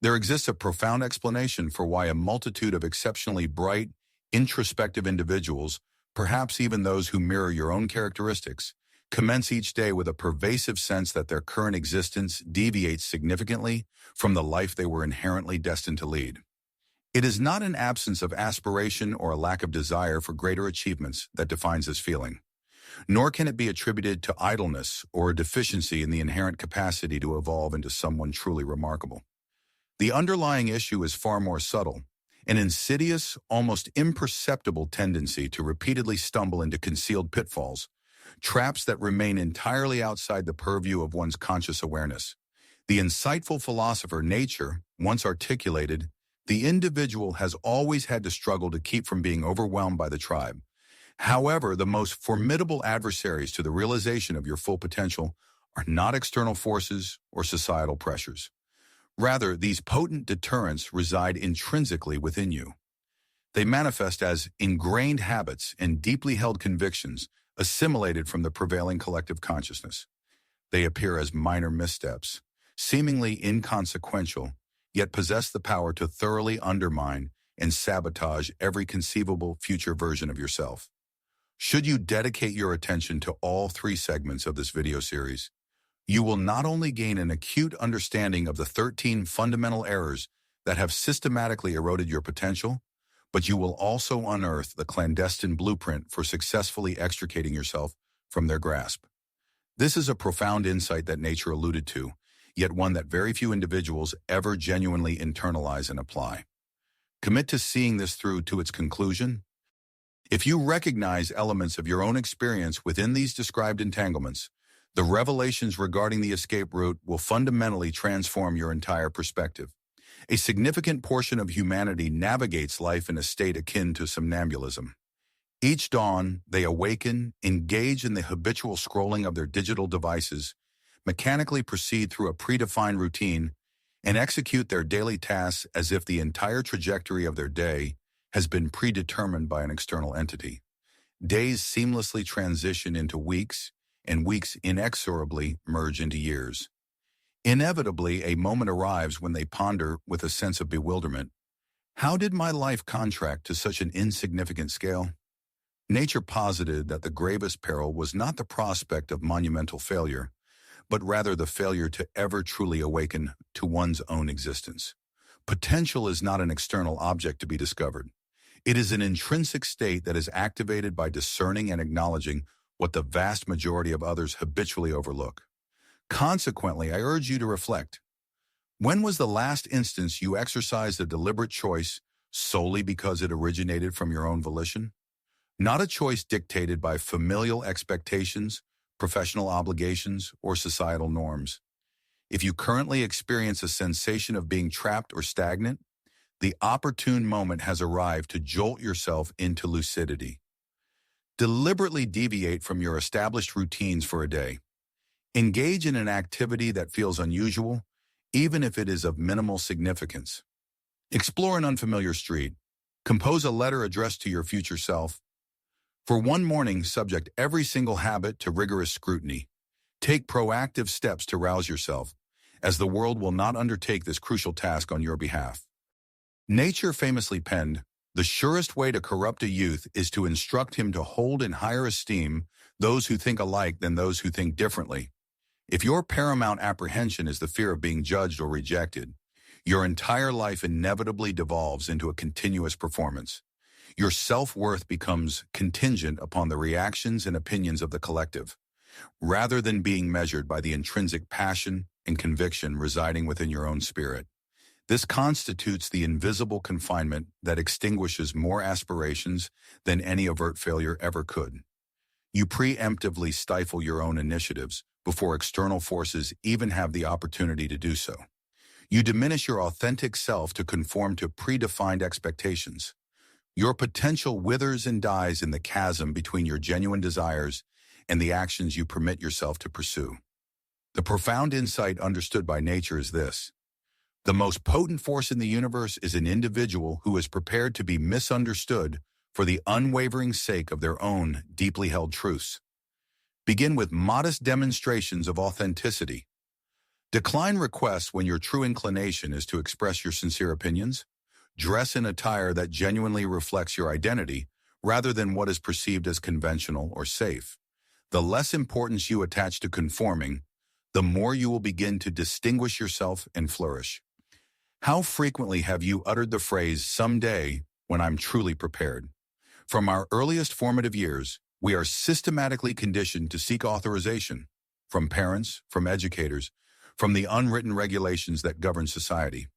There exists a profound explanation for why a multitude of exceptionally bright, introspective individuals, perhaps even those who mirror your own characteristics, commence each day with a pervasive sense that their current existence deviates significantly from the life they were inherently destined to lead. It is not an absence of aspiration or a lack of desire for greater achievements that defines this feeling, nor can it be attributed to idleness or a deficiency in the inherent capacity to evolve into someone truly remarkable. The underlying issue is far more subtle, an insidious, almost imperceptible tendency to repeatedly stumble into concealed pitfalls, traps that remain entirely outside the purview of one's conscious awareness. The insightful philosopher Nietzsche once articulated, "The individual has always had to struggle to keep from being overwhelmed by the tribe. However, the most formidable adversaries to the realization of your full potential are not external forces or societal pressures. Rather, these potent deterrents reside intrinsically within you. They manifest as ingrained habits and deeply held convictions assimilated from the prevailing collective consciousness. They appear as minor missteps, seemingly inconsequential, yet possess the power to thoroughly undermine and sabotage every conceivable future version of yourself." Should you dedicate your attention to all three segments of this video series, you will not only gain an acute understanding of the 13 fundamental errors that have systematically eroded your potential, but you will also unearth the clandestine blueprint for successfully extricating yourself from their grasp. This is a profound insight that Nietzsche alluded to, yet one that very few individuals ever genuinely internalize and apply. Commit to seeing this through to its conclusion. If you recognize elements of your own experience within these described entanglements, the revelations regarding the escape route will fundamentally transform your entire perspective. A significant portion of humanity navigates life in a state akin to somnambulism. Each dawn, they awaken, engage in the habitual scrolling of their digital devices, mechanically proceed through a predefined routine, and execute their daily tasks as if the entire trajectory of their day has been predetermined by an external entity. Days seamlessly transition into weeks, and weeks inexorably merge into years. Inevitably, a moment arrives when they ponder with a sense of bewilderment, "How did my life contract to such an insignificant scale?" Nature posited that the gravest peril was not the prospect of monumental failure, but rather the failure to ever truly awaken to one's own existence. Potential is not an external object to be discovered. It is an intrinsic state that is activated by discerning and acknowledging what the vast majority of others habitually overlook. Consequently, I urge you to reflect. When was the last instance you exercised a deliberate choice solely because it originated from your own volition? Not a choice dictated by familial expectations, professional obligations, or societal norms. If you currently experience a sensation of being trapped or stagnant, the opportune moment has arrived to jolt yourself into lucidity. Deliberately deviate from your established routines for a day. Engage in an activity that feels unusual, even if it is of minimal significance. Explore an unfamiliar street. Compose a letter addressed to your future self. For one morning, subject every single habit to rigorous scrutiny. Take proactive steps to rouse yourself, as the world will not undertake this crucial task on your behalf. Nietzsche famously penned, "The surest way to corrupt a youth is to instruct him to hold in higher esteem those who think alike than those who think differently." If your paramount apprehension is the fear of being judged or rejected, your entire life inevitably devolves into a continuous performance. Your self-worth becomes contingent upon the reactions and opinions of the collective, rather than being measured by the intrinsic passion and conviction residing within your own spirit. This constitutes the invisible confinement that extinguishes more aspirations than any overt failure ever could. You preemptively stifle your own initiatives before external forces even have the opportunity to do so. You diminish your authentic self to conform to predefined expectations. Your potential withers and dies in the chasm between your genuine desires and the actions you permit yourself to pursue. The profound insight understood by nature is this: the most potent force in the universe is an individual who is prepared to be misunderstood for the unwavering sake of their own deeply held truths. Begin with modest demonstrations of authenticity. Decline requests when your true inclination is to express your sincere opinions. Dress in attire that genuinely reflects your identity rather than what is perceived as conventional or safe. The less importance you attach to conforming, the more you will begin to distinguish yourself and flourish. How frequently have you uttered the phrase, "someday, when I'm truly prepared"? From our earliest formative years, we are systematically conditioned to seek authorization from parents, from educators, from the unwritten regulations that govern society.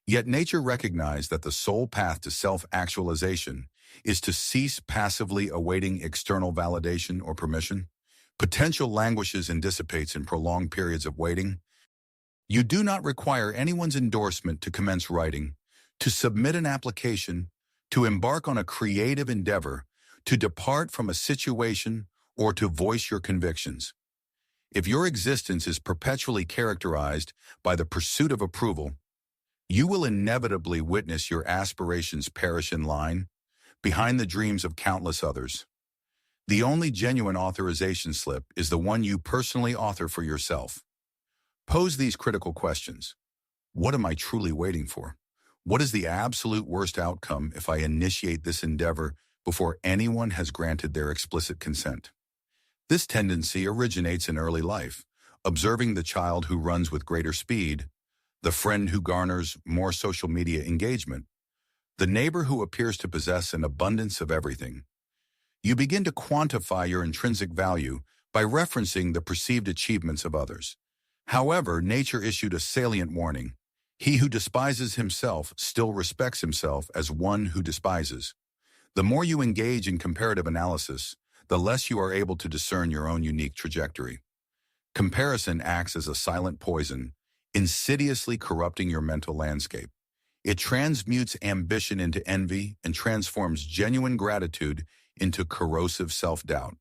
Yet nature recognized that the sole path to self-actualization is to cease passively awaiting external validation or permission. Potential languishes and dissipates in prolonged periods of waiting. You do not require anyone's endorsement to commence writing, to submit an application, to embark on a creative endeavor, to depart from a situation, or to voice your convictions. If your existence is perpetually characterized by the pursuit of approval, you will inevitably witness your aspirations perish in line, behind the dreams of countless others. The only genuine authorization slip is the one you personally author for yourself. Pose these critical questions. What am I truly waiting for? What is the absolute worst outcome if I initiate this endeavor before anyone has granted their explicit consent? This tendency originates in early life, observing the child who runs with greater speed, the friend who garners more social media engagement, the neighbor who appears to possess an abundance of everything. You begin to quantify your intrinsic value by referencing the perceived achievements of others. However, nature issued a salient warning. He who despises himself still respects himself as one who despises. The more you engage in comparative analysis, the less you are able to discern your own unique trajectory. Comparison acts as a silent poison, insidiously corrupting your mental landscape. It transmutes ambition into envy and transforms genuine gratitude into corrosive self-doubt.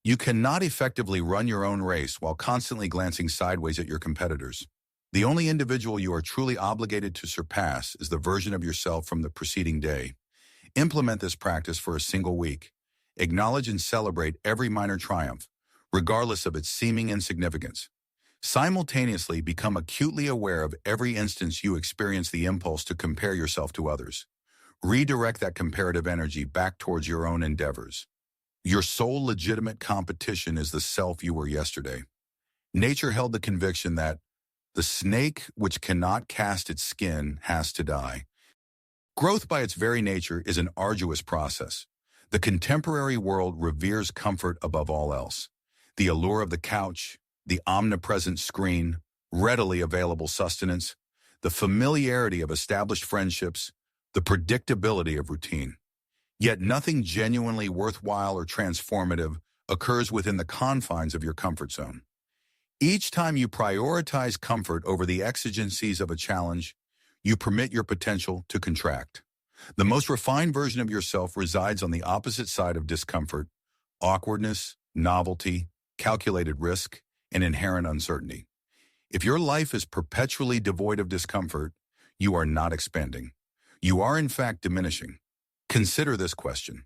You cannot effectively run your own race while constantly glancing sideways at your competitors. The only individual you are truly obligated to surpass is the version of yourself from the preceding day. Implement this practice for a single week. Acknowledge and celebrate every minor triumph, regardless of its seeming insignificance. Simultaneously, become acutely aware of every instance you experience the impulse to compare yourself to others. Redirect that comparative energy back towards your own endeavors. Your sole legitimate competition is the self you were yesterday. Nature held the conviction that the snake which cannot cast its skin has to die. Growth by its very nature is an arduous process. The contemporary world reveres comfort above all else. The allure of the couch, the omnipresent screen, readily available sustenance, the familiarity of established friendships, the predictability of routine. Yet nothing genuinely worthwhile or transformative occurs within the confines of your comfort zone. Each time you prioritize comfort over the exigencies of a challenge, you permit your potential to contract. The most refined version of yourself resides on the opposite side of discomfort, awkwardness, novelty, calculated risk, and inherent uncertainty. If your life is perpetually devoid of discomfort, you are not expanding. You are in fact diminishing. Consider this question.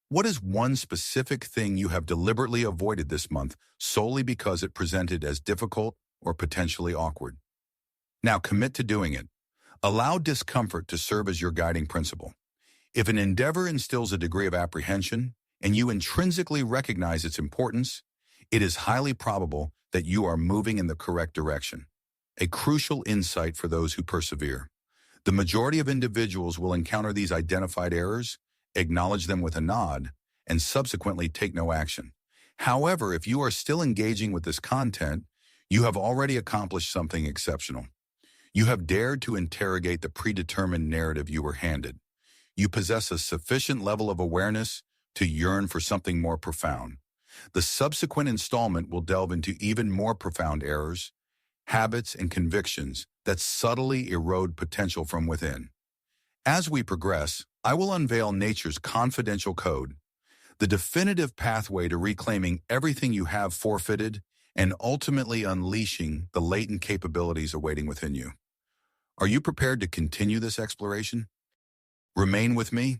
What is one specific thing you have deliberately avoided this month solely because it presented as difficult or potentially awkward? Now commit to doing it. Allow discomfort to serve as your guiding principle. If an endeavor instills a degree of apprehension and you intrinsically recognize its importance, it is highly probable that you are moving in the correct direction. A crucial insight for those who persevere. The majority of individuals will encounter these identified errors, acknowledge them with a nod, and subsequently take no action. However, if you are still engaging with this content, you have already accomplished something exceptional. You have dared to interrogate the predetermined narrative you were handed. You possess a sufficient level of awareness to yearn for something more profound. The subsequent installment will delve into even more profound errors, habits, and convictions that subtly erode potential from within. As we progress, I will unveil nature's confidential code, the definitive pathway to reclaiming everything you have forfeited and ultimately unleashing the latent capabilities awaiting within you. Are you prepared to continue this exploration? Remain with me,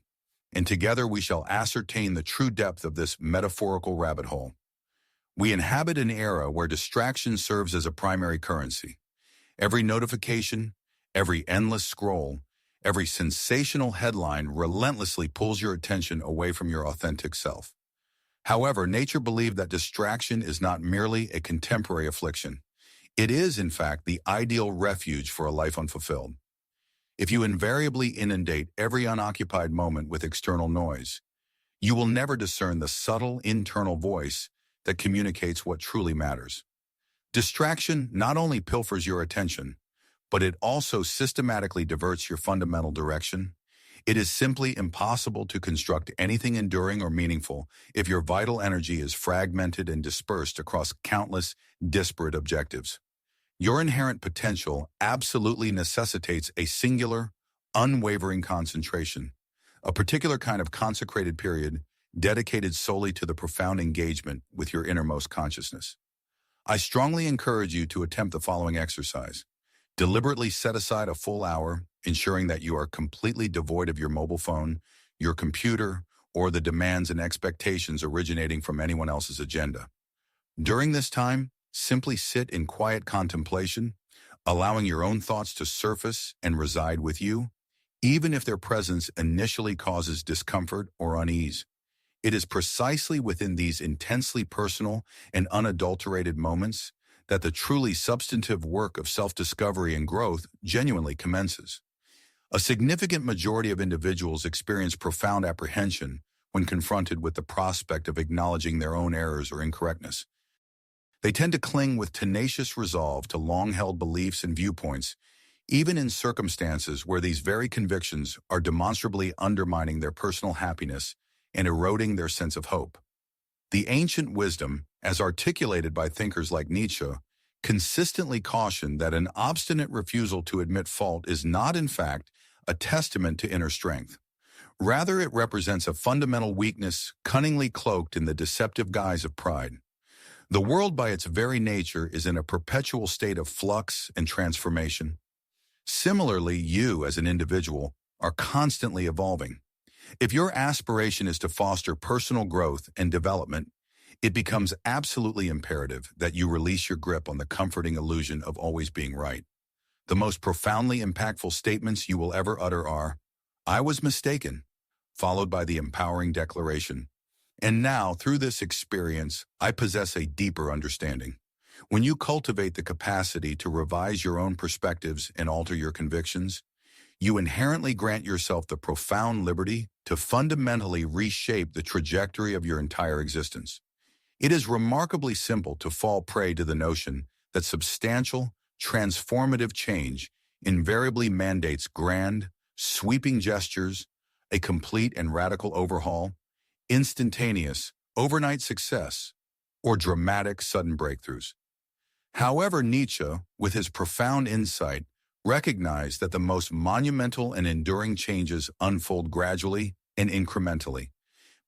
and together we shall ascertain the true depth of this metaphorical rabbit hole. We inhabit an era where distraction serves as a primary currency. Every notification, every endless scroll, every sensational headline relentlessly pulls your attention away from your authentic self. However, nature believed that distraction is not merely a contemporary affliction. It is, in fact, the ideal refuge for a life unfulfilled. If you invariably inundate every unoccupied moment with external noise, you will never discern the subtle internal voice that communicates what truly matters. Distraction not only pilfers your attention, but it also systematically diverts your fundamental direction. It is simply impossible to construct anything enduring or meaningful if your vital energy is fragmented and dispersed across countless disparate objectives. Your inherent potential absolutely necessitates a singular, unwavering concentration, a particular kind of consecrated period dedicated solely to the profound engagement with your innermost consciousness. I strongly encourage you to attempt the following exercise. Deliberately set aside a full hour, ensuring that you are completely devoid of your mobile phone, your computer, or the demands and expectations originating from anyone else's agenda. During this time, simply sit in quiet contemplation, allowing your own thoughts to surface and reside with you, even if their presence initially causes discomfort or unease. It is precisely within these intensely personal and unadulterated moments that the truly substantive work of self-discovery and growth genuinely commences. A significant majority of individuals experience profound apprehension when confronted with the prospect of acknowledging their own errors or incorrectness. They tend to cling with tenacious resolve to long-held beliefs and viewpoints, even in circumstances where these very convictions are demonstrably undermining their personal happiness and eroding their sense of hope. The ancient wisdom, as articulated by thinkers like Nietzsche, consistently cautioned that an obstinate refusal to admit fault is not, in fact, a testament to inner strength. Rather, it represents a fundamental weakness cunningly cloaked in the deceptive guise of pride. The world, by its very nature, is in a perpetual state of flux and transformation. Similarly, you, as an individual, are constantly evolving. If your aspiration is to foster personal growth and development, it becomes absolutely imperative that you release your grip on the comforting illusion of always being right. The most profoundly impactful statements you will ever utter are, "I was mistaken," followed by the empowering declaration, "And now, through this experience, I possess a deeper understanding." When you cultivate the capacity to revise your own perspectives and alter your convictions, you inherently grant yourself the profound liberty to fundamentally reshape the trajectory of your entire existence. It is remarkably simple to fall prey to the notion that substantial, transformative change invariably mandates grand, sweeping gestures, a complete and radical overhaul, instantaneous, overnight success, or dramatic, sudden breakthroughs. However, Nietzsche, with his profound insight, recognized that the most monumental and enduring changes unfold gradually and incrementally,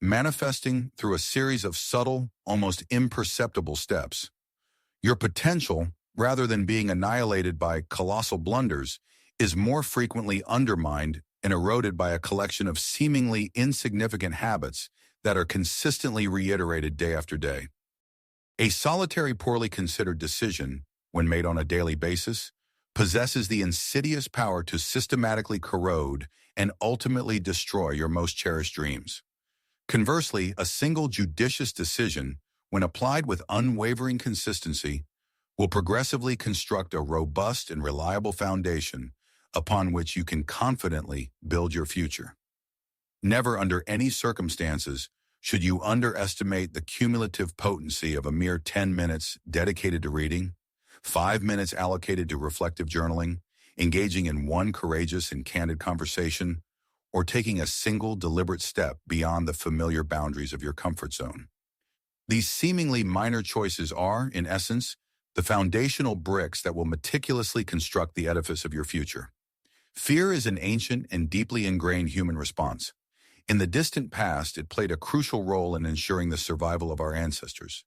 manifesting through a series of subtle, almost imperceptible steps. Your potential, rather than being annihilated by colossal blunders, is more frequently undermined and eroded by a collection of seemingly insignificant habits that are consistently reiterated day after day. A solitary, poorly considered decision, when made on a daily basis, possesses the insidious power to systematically corrode and ultimately destroy your most cherished dreams. Conversely, a single judicious decision, when applied with unwavering consistency, will progressively construct a robust and reliable foundation upon which you can confidently build your future. Never under any circumstances should you underestimate the cumulative potency of a mere 10 minutes dedicated to reading, 5 minutes allocated to reflective journaling, engaging in one courageous and candid conversation, or taking a single deliberate step beyond the familiar boundaries of your comfort zone. These seemingly minor choices are, in essence, the foundational bricks that will meticulously construct the edifice of your future. Fear is an ancient and deeply ingrained human response. In the distant past, it played a crucial role in ensuring the survival of our ancestors.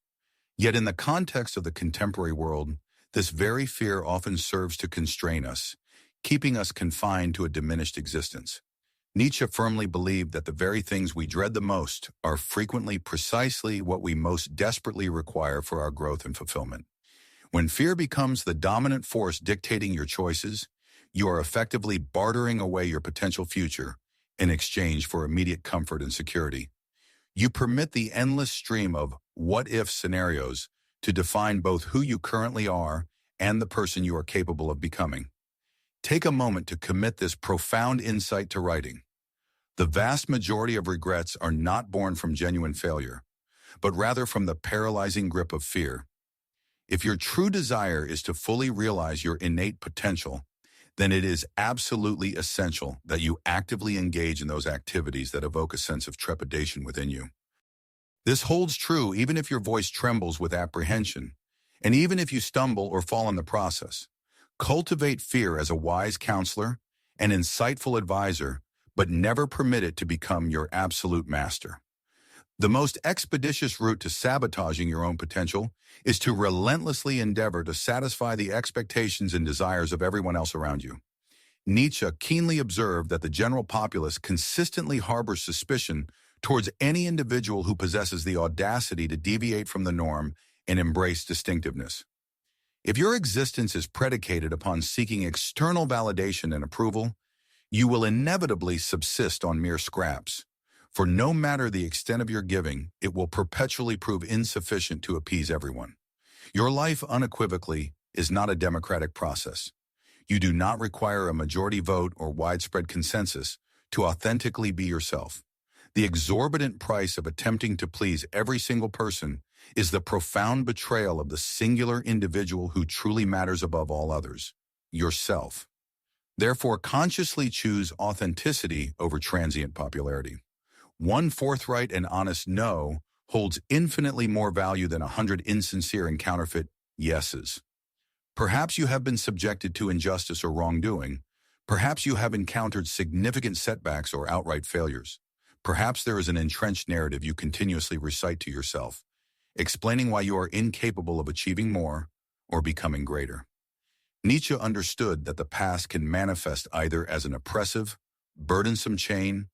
Yet in the context of the contemporary world, this very fear often serves to constrain us, keeping us confined to a diminished existence. Nietzsche firmly believed that the very things we dread the most are frequently precisely what we most desperately require for our growth and fulfillment. When fear becomes the dominant force dictating your choices, you are effectively bartering away your potential future in exchange for immediate comfort and security. You permit the endless stream of what-if scenarios to define both who you currently are and the person you are capable of becoming. Take a moment to commit this profound insight to writing. The vast majority of regrets are not born from genuine failure, but rather from the paralyzing grip of fear. If your true desire is to fully realize your innate potential, then it is absolutely essential that you actively engage in those activities that evoke a sense of trepidation within you. This holds true even if your voice trembles with apprehension, and even if you stumble or fall in the process. Cultivate fear as a wise counselor, an insightful advisor, but never permit it to become your absolute master. The most expeditious route to sabotaging your own potential is to relentlessly endeavor to satisfy the expectations and desires of everyone else around you. Nietzsche keenly observed that the general populace consistently harbors suspicion towards any individual who possesses the audacity to deviate from the norm and embrace distinctiveness. If your existence is predicated upon seeking external validation and approval, you will inevitably subsist on mere scraps. For no matter the extent of your giving, it will perpetually prove insufficient to appease everyone. Your life unequivocally is not a democratic process. You do not require a majority vote or widespread consensus to authentically be yourself. The exorbitant price of attempting to please every single person is the profound betrayal of the singular individual who truly matters above all others, yourself. Therefore, consciously choose authenticity over transient popularity. One forthright and honest no holds infinitely more value than 100 insincere and counterfeit yeses. Perhaps you have been subjected to injustice or wrongdoing. Perhaps you have encountered significant setbacks or outright failures. Perhaps there is an entrenched narrative you continuously recite to yourself, explaining why you are incapable of achieving more or becoming greater. Nietzsche understood that the past can manifest either as an oppressive, burdensome chain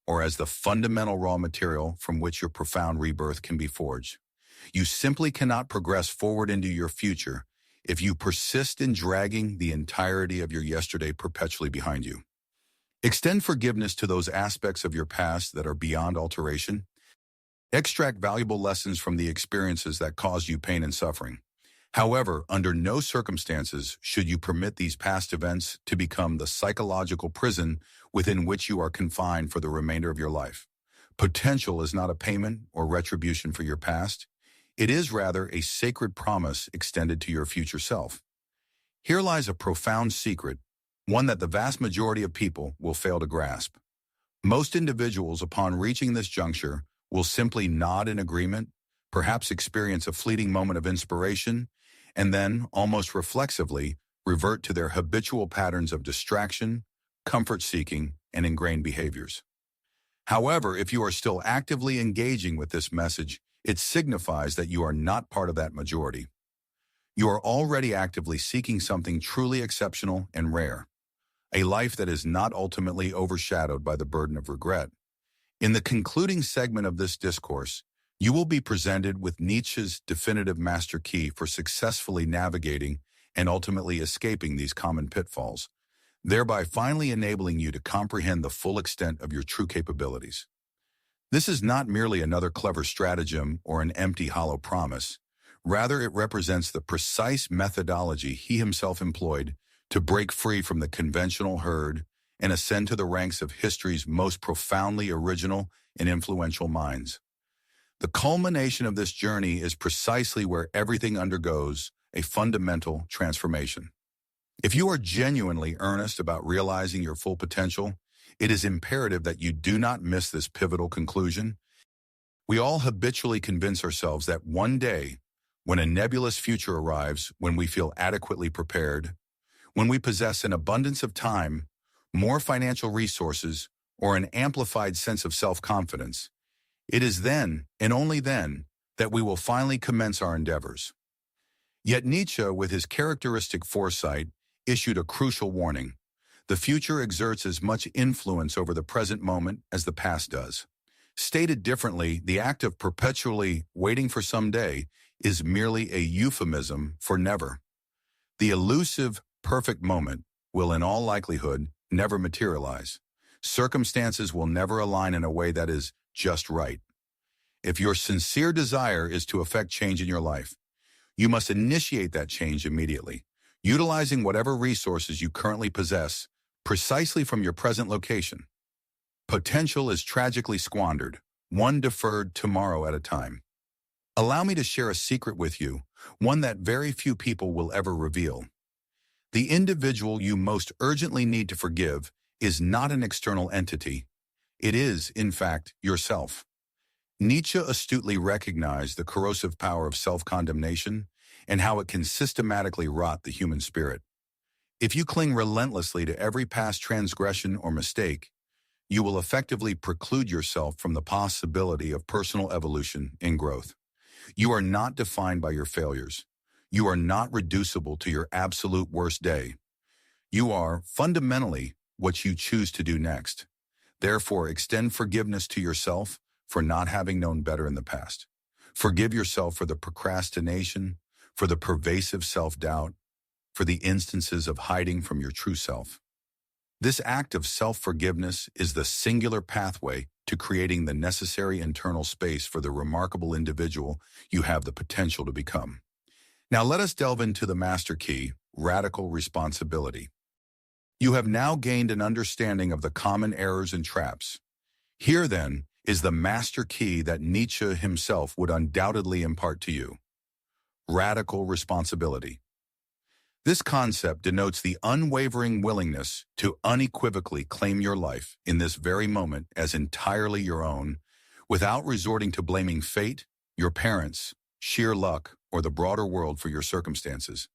or as the fundamental raw material from which your profound rebirth can be forged. You simply cannot progress forward into your future if you persist in dragging the entirety of your yesterday perpetually behind you. Extend forgiveness to those aspects of your past that are beyond alteration. Extract valuable lessons from the experiences that caused you pain and suffering. However, under no circumstances should you permit these past events to become the psychological prison within which you are confined for the remainder of your life. Potential is not a payment or retribution for your past. It is rather a sacred promise extended to your future self. Here lies a profound secret, one that the vast majority of people will fail to grasp. Most individuals, upon reaching this juncture, will simply nod in agreement, perhaps experience a fleeting moment of inspiration, and then, almost reflexively, revert to their habitual patterns of distraction, comfort-seeking, and ingrained behaviors. However, if you are still actively engaging with this message, it signifies that you are not part of that majority. You are already actively seeking something truly exceptional and rare, a life that is not ultimately overshadowed by the burden of regret. In the concluding segment of this discourse, you will be presented with Nietzsche's definitive master key for successfully navigating and ultimately escaping these common pitfalls, thereby finally enabling you to comprehend the full extent of your true capabilities. This is not merely another clever stratagem or an empty, hollow promise. Rather, it represents the precise methodology he himself employed to break free from the conventional herd and ascend to the ranks of history's most profoundly original and influential minds. The culmination of this journey is precisely where everything undergoes a fundamental transformation. If you are genuinely earnest about realizing your full potential, it is imperative that you do not miss this pivotal conclusion. We all habitually convince ourselves that one day, when a nebulous future arrives, when we feel adequately prepared, when we possess an abundance of time, more financial resources, or an amplified sense of self-confidence, it is then, and only then, that we will finally commence our endeavors. Yet Nietzsche, with his characteristic foresight, issued a crucial warning. The future exerts as much influence over the present moment as the past does. Stated differently, the act of perpetually waiting for someday is merely a euphemism for never. The elusive, perfect moment will in all likelihood never materialize. Circumstances will never align in a way that is just right. If your sincere desire is to effect change in your life, you must initiate that change immediately, utilizing whatever resources you currently possess precisely from your present location. Potential is tragically squandered, one deferred tomorrow at a time. Allow me to share a secret with you, one that very few people will ever reveal. The individual you most urgently need to forgive is not an external entity. It is, in fact, yourself. Nietzsche astutely recognized the corrosive power of self-condemnation and how it can systematically rot the human spirit. If you cling relentlessly to every past transgression or mistake, you will effectively preclude yourself from the possibility of personal evolution and growth. You are not defined by your failures. You are not reducible to your absolute worst day. You are, fundamentally, what you choose to do next. Therefore, extend forgiveness to yourself for not having known better in the past. Forgive yourself for the procrastination, for the pervasive self-doubt, for the instances of hiding from your true self. This act of self-forgiveness is the singular pathway to creating the necessary internal space for the remarkable individual you have the potential to become. Now let us delve into the master key, radical responsibility. You have now gained an understanding of the common errors and traps. Here, then, is the master key that Nietzsche himself would undoubtedly impart to you. Radical responsibility. This concept denotes the unwavering willingness to unequivocally claim your life in this very moment as entirely your own, without resorting to blaming fate, your parents, sheer luck, or the broader world for your circumstances.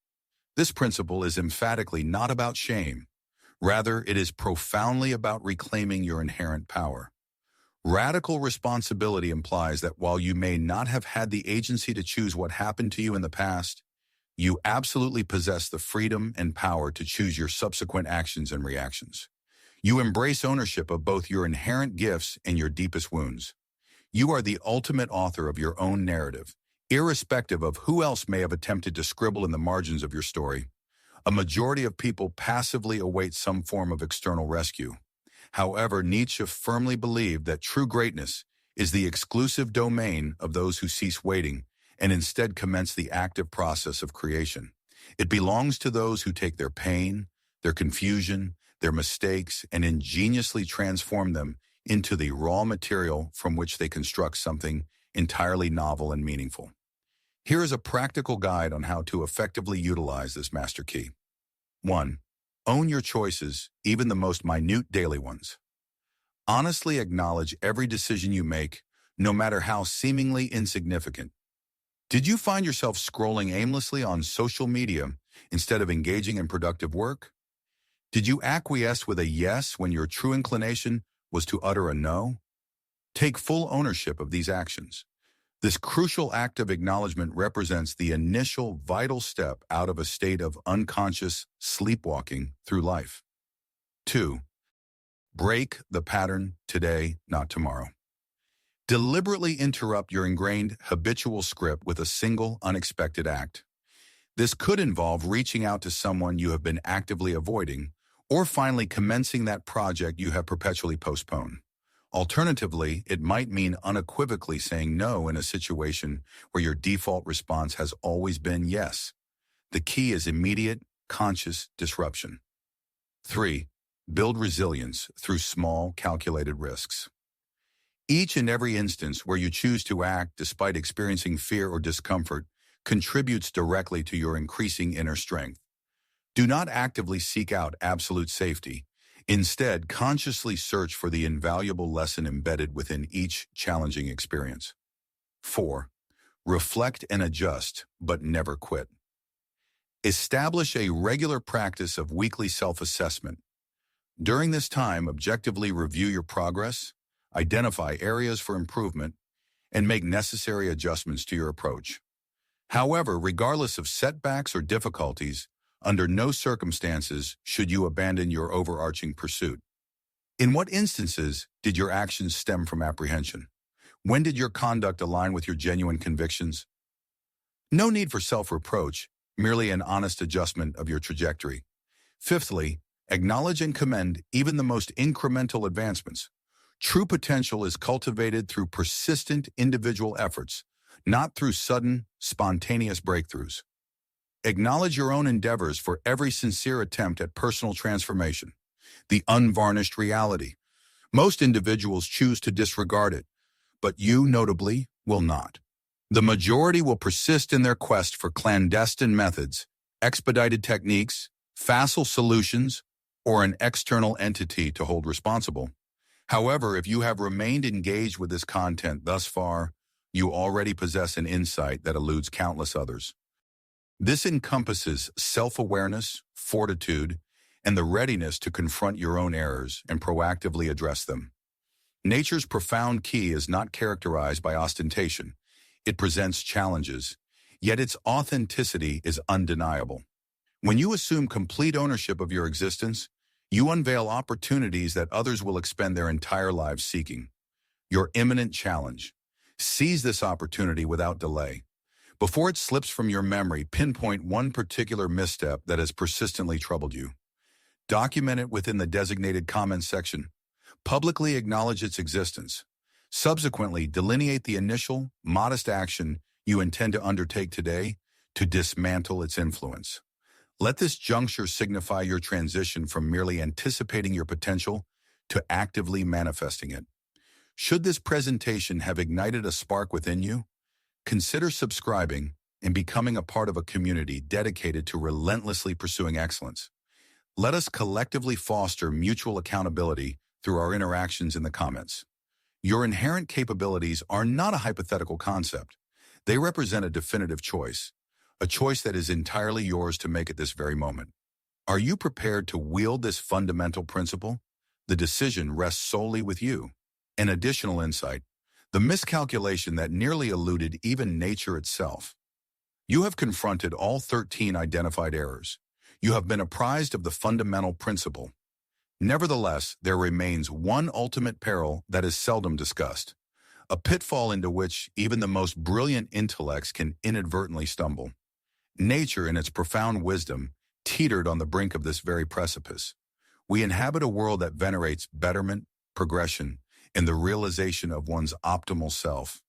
This principle is emphatically not about shame. Rather, it is profoundly about reclaiming your inherent power. Radical responsibility implies that while you may not have had the agency to choose what happened to you in the past, you absolutely possess the freedom and power to choose your subsequent actions and reactions. You embrace ownership of both your inherent gifts and your deepest wounds. You are the ultimate author of your own narrative, irrespective of who else may have attempted to scribble in the margins of your story. A majority of people passively await some form of external rescue. However, Nietzsche firmly believed that true greatness is the exclusive domain of those who cease waiting and instead commence the active process of creation. It belongs to those who take their pain, their confusion, their mistakes, and ingeniously transform them into the raw material from which they construct something entirely novel and meaningful. Here is a practical guide on how to effectively utilize this master key. 1. Own your choices, even the most minute daily ones. Honestly acknowledge every decision you make, no matter how seemingly insignificant. Did you find yourself scrolling aimlessly on social media instead of engaging in productive work? Did you acquiesce with a yes when your true inclination was to utter a no? Take full ownership of these actions. This crucial act of acknowledgement represents the initial vital step out of a state of unconscious sleepwalking through life. 2. Break the pattern today, not tomorrow. Deliberately interrupt your ingrained habitual script with a single unexpected act. This could involve reaching out to someone you have been actively avoiding, or finally commencing that project you have perpetually postponed. Alternatively, it might mean unequivocally saying no in a situation where your default response has always been yes. The key is immediate, conscious disruption. 3. Build resilience through small, calculated risks. Each and every instance where you choose to act despite experiencing fear or discomfort contributes directly to your increasing inner strength. Do not actively seek out absolute safety. Instead, consciously search for the invaluable lesson embedded within each challenging experience. 4. Reflect and adjust, but never quit. Establish a regular practice of weekly self-assessment. During this time, objectively review your progress, identify areas for improvement, and make necessary adjustments to your approach. However, regardless of setbacks or difficulties, Under no circumstances should you abandon your overarching pursuit. In what instances did your actions stem from apprehension? When did your conduct align with your genuine convictions? No need for self-reproach, merely an honest adjustment of your trajectory. Fifthly, acknowledge and commend even the most incremental advancements. True potential is cultivated through persistent individual efforts, not through sudden, spontaneous breakthroughs. Acknowledge your own endeavors for every sincere attempt at personal transformation. The unvarnished reality. Most individuals choose to disregard it, but you, notably, will not. The majority will persist in their quest for clandestine methods, expedited techniques, facile solutions, or an external entity to hold responsible. However, if you have remained engaged with this content thus far, you already possess an insight that eludes countless others. This encompasses self-awareness, fortitude, and the readiness to confront your own errors and proactively address them. Nature's profound key is not characterized by ostentation. It presents challenges, yet its authenticity is undeniable. When you assume complete ownership of your existence, you unveil opportunities that others will expend their entire lives seeking. Your imminent challenge. Seize this opportunity without delay. Before it slips from your memory, pinpoint one particular misstep that has persistently troubled you. Document it within the designated comments section. Publicly acknowledge its existence. Subsequently, delineate the initial, modest action you intend to undertake today to dismantle its influence. Let this juncture signify your transition from merely anticipating your potential to actively manifesting it. Should this presentation have ignited a spark within you, consider subscribing and becoming a part of a community dedicated to relentlessly pursuing excellence. Let us collectively foster mutual accountability through our interactions in the comments. Your inherent capabilities are not a hypothetical concept. They represent a definitive choice, a choice that is entirely yours to make at this very moment. Are you prepared to wield this fundamental principle? The decision rests solely with you. An additional insight, the miscalculation that nearly eluded even nature itself. You have confronted all 13 identified errors. You have been apprised of the fundamental principle. Nevertheless, there remains one ultimate peril that is seldom discussed, a pitfall into which even the most brilliant intellects can inadvertently stumble. Nature, in its profound wisdom, teetered on the brink of this very precipice. We inhabit a world that venerates betterment, progression, and the realization of one's optimal self.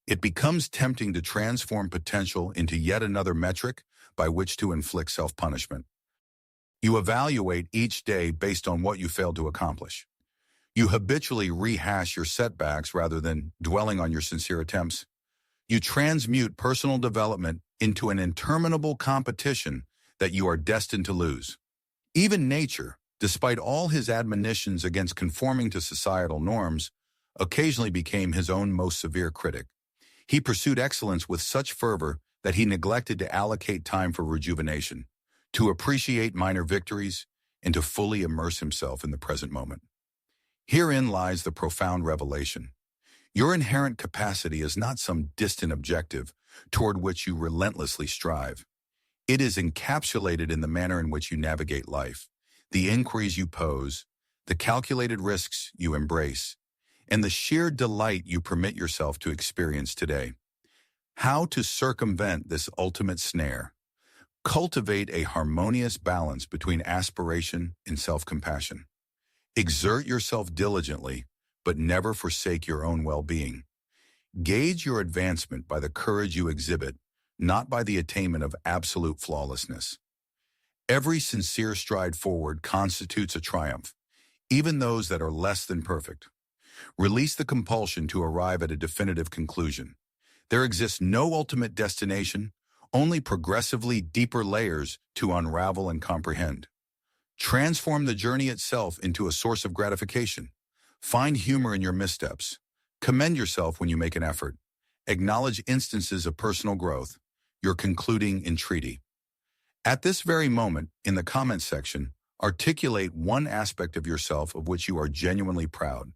It becomes tempting to transform potential into yet another metric by which to inflict self-punishment. You evaluate each day based on what you failed to accomplish. You habitually rehash your setbacks rather than dwelling on your sincere attempts. You transmute personal development into an interminable competition that you are destined to lose. Even nature, despite all his admonitions against conforming to societal norms, occasionally became his own most severe critic. He pursued excellence with such fervor that he neglected to allocate time for rejuvenation, to appreciate minor victories, and to fully immerse himself in the present moment. Herein lies the profound revelation. Your inherent capacity is not some distant objective toward which you relentlessly strive. It is encapsulated in the manner in which you navigate life, the inquiries you pose, the calculated risks you embrace, and the sheer delight you permit yourself to experience today. How to circumvent this ultimate snare? Cultivate a harmonious balance between aspiration and self-compassion. Exert yourself diligently, but never forsake your own well-being. Gauge your advancement by the courage you exhibit, not by the attainment of absolute flawlessness. Every sincere stride forward constitutes a triumph, even those that are less than perfect. Release the compulsion to arrive at a definitive conclusion. There exists no ultimate destination, only progressively deeper layers to unravel and comprehend. Transform the journey itself into a source of gratification. Find humor in your missteps. Commend yourself when you make an effort. Acknowledge instances of personal growth, your concluding entreaty. At this very moment, in the comments section, articulate one aspect of yourself of which you are genuinely proud,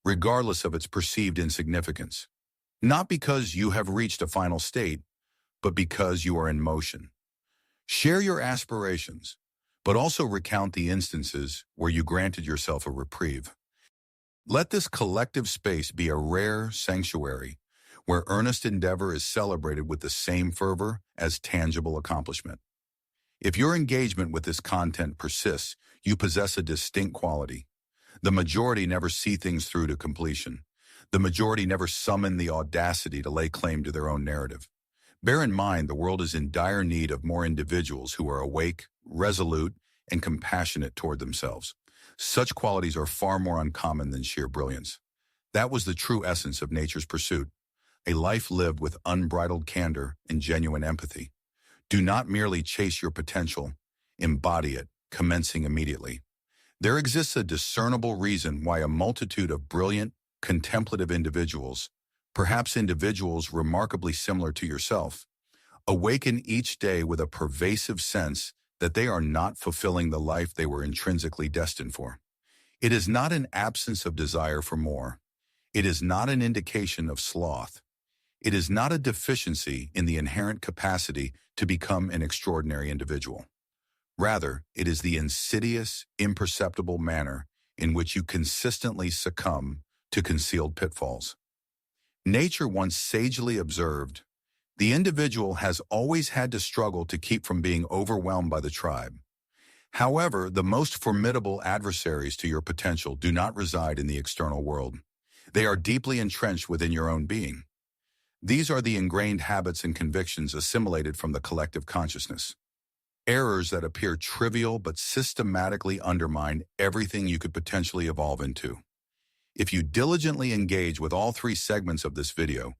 regardless of its perceived insignificance. Not because you have reached a final state, but because you are in motion. Share your aspirations, but also recount the instances where you granted yourself a reprieve. Let this collective space be a rare sanctuary where earnest endeavor is celebrated with the same fervor as tangible accomplishment. If your engagement with this content persists, you possess a distinct quality. The majority never see things through to completion. The majority never summon the audacity to lay claim to their own narrative. Bear in mind, the world is in dire need of more individuals who are awake, resolute, and compassionate toward themselves. Such qualities are far more uncommon than sheer brilliance. That was the true essence of nature's pursuit, a life lived with unbridled candor and genuine empathy. Do not merely chase your potential, embody it, commencing immediately. There exists a discernible reason why a multitude of brilliant, contemplative individuals, perhaps individuals remarkably similar to yourself, awaken each day with a pervasive sense that they are not fulfilling the life they were intrinsically destined for. It is not an absence of desire for more. It is not an indication of sloth. It is not a deficiency in the inherent capacity to become an extraordinary individual. Rather, it is the insidious, imperceptible manner in which you consistently succumb to concealed pitfalls. Nature once sagely observed, the individual has always had to struggle to keep from being overwhelmed by the tribe. However, the most formidable adversaries to your potential do not reside in the external world. They are deeply entrenched within your own being. These are the ingrained habits and convictions assimilated from the collective consciousness. Errors that appear trivial but systematically undermine everything you could potentially evolve into. If you diligently engage with all three segments of this video,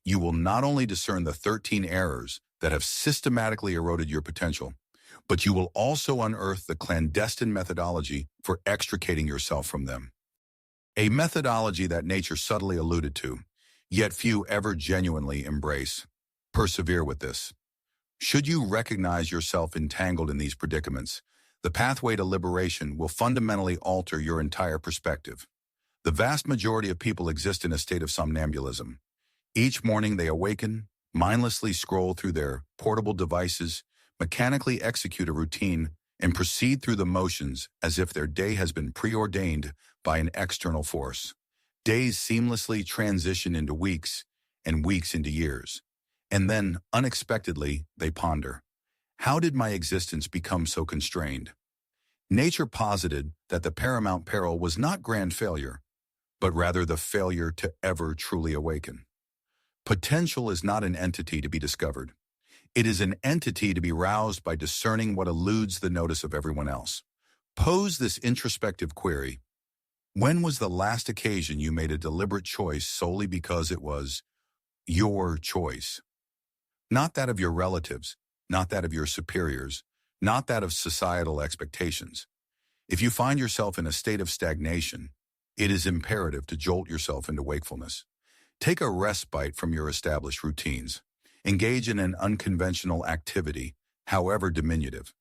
you will not only discern the 13 errors that have systematically eroded your potential, but you will also unearth the clandestine methodology for extricating yourself from them. A methodology that nature subtly alluded to, yet few ever genuinely embrace. Persevere with this. Should you recognize yourself entangled in these predicaments, the pathway to liberation will fundamentally alter your entire perspective. The vast majority of people exist in a state of somnambulism. Each morning they awaken, mindlessly scroll through their portable devices, mechanically execute a routine, and proceed through the motions as if their day has been preordained by an external force. Days seamlessly transition into weeks, and weeks into years. And then, unexpectedly, they ponder, how did my existence become so constrained? Nature posited that the paramount peril was not grand failure, but rather the failure to ever truly awaken. Potential is not an entity to be discovered. It is an entity to be roused by discerning what eludes the notice of everyone else. Pose this introspective query. When was the last occasion you made a deliberate choice solely because it was your choice? Not that of your relatives, not that of your superiors, not that of societal expectations. If you find yourself in a state of stagnation, it is imperative to jolt yourself into wakefulness. Take a respite from your established routines. Engage in an unconventional activity, however diminutive.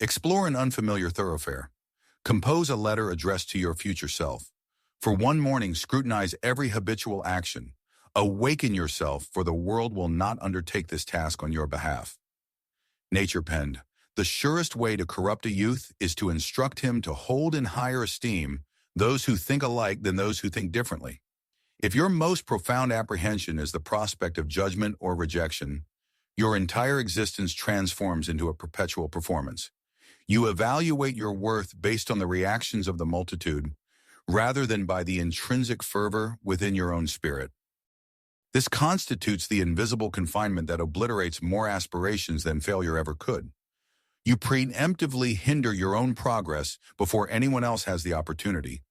Explore an unfamiliar thoroughfare. Compose a letter addressed to your future self. For one morning, scrutinize every habitual action. Awaken yourself, for the world will not undertake this task on your behalf. Nature penned, the surest way to corrupt a youth is to instruct him to hold in higher esteem those who think alike than those who think differently. If your most profound apprehension is the prospect of judgment or rejection, your entire existence transforms into a perpetual performance. You evaluate your worth based on the reactions of the multitude, rather than by the intrinsic fervor within your own spirit. This constitutes the invisible confinement that obliterates more aspirations than failure ever could. You preemptively hinder your own progress before anyone else has the opportunity.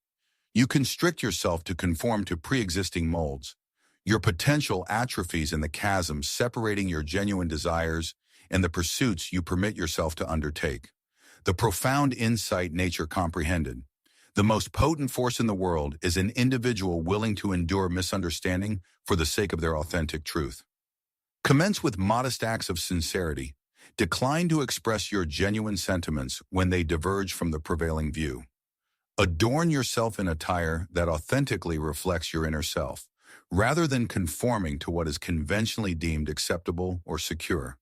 You constrict yourself to conform to pre-existing molds. Your potential atrophies in the chasm separating your genuine desires and the pursuits you permit yourself to undertake. The profound insight nature comprehended. The most potent force in the world is an individual willing to endure misunderstanding for the sake of their authentic truth. Commence with modest acts of sincerity. Decline to express your genuine sentiments when they diverge from the prevailing view. Adorn yourself in attire that authentically reflects your inner self, rather than conforming to what is conventionally deemed acceptable or secure.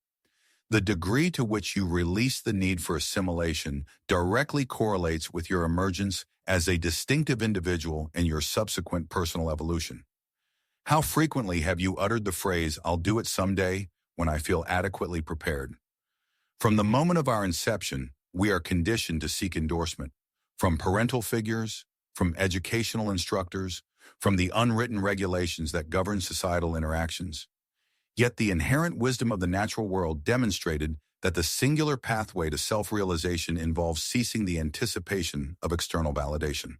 The degree to which you release the need for assimilation directly correlates with your emergence as a distinctive individual and your subsequent personal evolution. How frequently have you uttered the phrase, "I'll do it someday," when I feel adequately prepared? From the moment of our inception, we are conditioned to seek endorsement from parental figures, from educational instructors, from the unwritten regulations that govern societal interactions. Yet the inherent wisdom of the natural world demonstrated that the singular pathway to self-realization involves ceasing the anticipation of external validation.